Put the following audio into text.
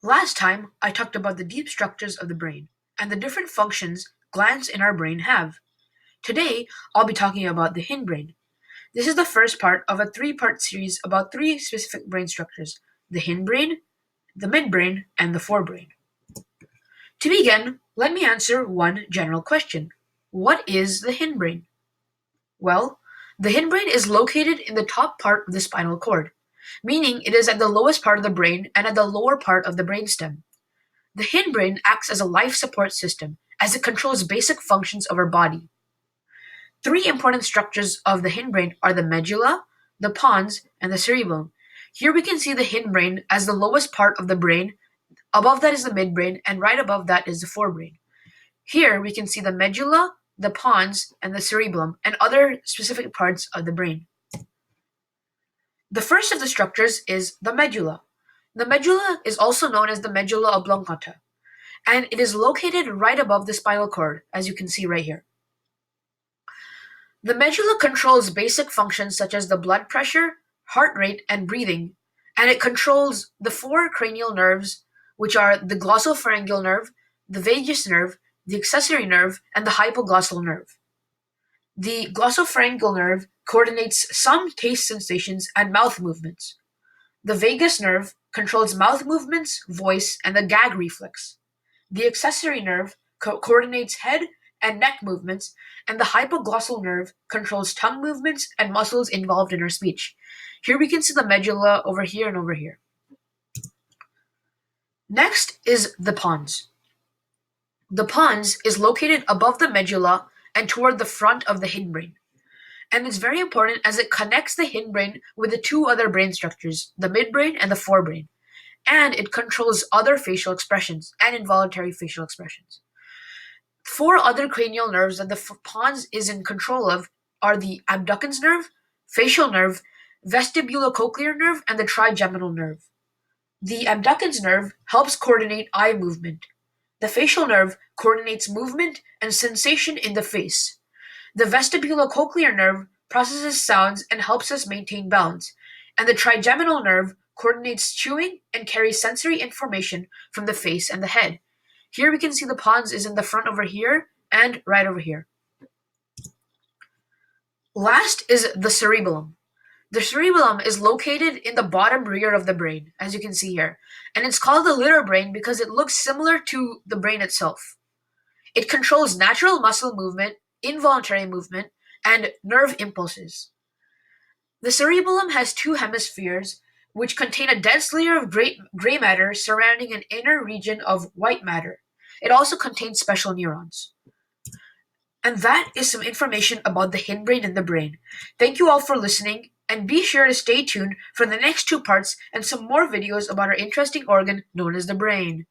Last time, I talked about the deep structures of the brain and the different functions glands in our brain have. Today, I'll be talking about the hindbrain. This is the first part of a three-part series about three specific brain structures: the hindbrain, the midbrain, and the forebrain. To begin, let me answer one general question. What is the hindbrain? Well, the hindbrain is located in the top part of the spinal cord, meaning it is at the lowest part of the brain and at the lower part of the brainstem. The hindbrain acts as a life support system as it controls basic functions of our body. Three important structures of the hindbrain are the medulla, the pons, and the cerebellum. Here we can see the hindbrain as the lowest part of the brain, above that is the midbrain, and right above that is the forebrain. Here we can see the medulla, the pons, and the cerebellum, and other specific parts of the brain. The first of the structures is the medulla. The medulla is also known as the medulla oblongata, and it is located right above the spinal cord, as you can see right here. The medulla controls basic functions such as the blood pressure, heart rate, and breathing, and it controls the four cranial nerves, which are the glossopharyngeal nerve, the vagus nerve, the accessory nerve, and the hypoglossal nerve. The glossopharyngeal nerve coordinates some taste sensations and mouth movements. The vagus nerve controls mouth movements, voice, and the gag reflex. The accessory nerve coordinates head and neck movements, and the hypoglossal nerve controls tongue movements and muscles involved in our speech. Here we can see the medulla over here and over here. Next is the pons. The pons is located above the medulla and toward the front of the hindbrain. And it's very important as it connects the hindbrain with the two other brain structures, the midbrain and the forebrain. And it controls other facial expressions and involuntary facial expressions. Four other cranial nerves that the pons is in control of are the abducens nerve, facial nerve, vestibulocochlear nerve, and the trigeminal nerve. The abducens nerve helps coordinate eye movement. The facial nerve coordinates movement and sensation in the face. The vestibulocochlear nerve processes sounds and helps us maintain balance, and the trigeminal nerve coordinates chewing and carries sensory information from the face and the head. Here we can see the pons is in the front over here and right over here. Last is the cerebellum. The cerebellum is located in the bottom rear of the brain, as you can see here, and it's called the little brain because it looks similar to the brain itself. It controls natural muscle movement, involuntary movement, and nerve impulses. The cerebellum has two hemispheres which contain a dense layer of gray matter surrounding an inner region of white matter. It also contains special neurons. And that is some information about the hindbrain and the brain. Thank you all for listening, and be sure to stay tuned for the next two parts and some more videos about our interesting organ known as the brain.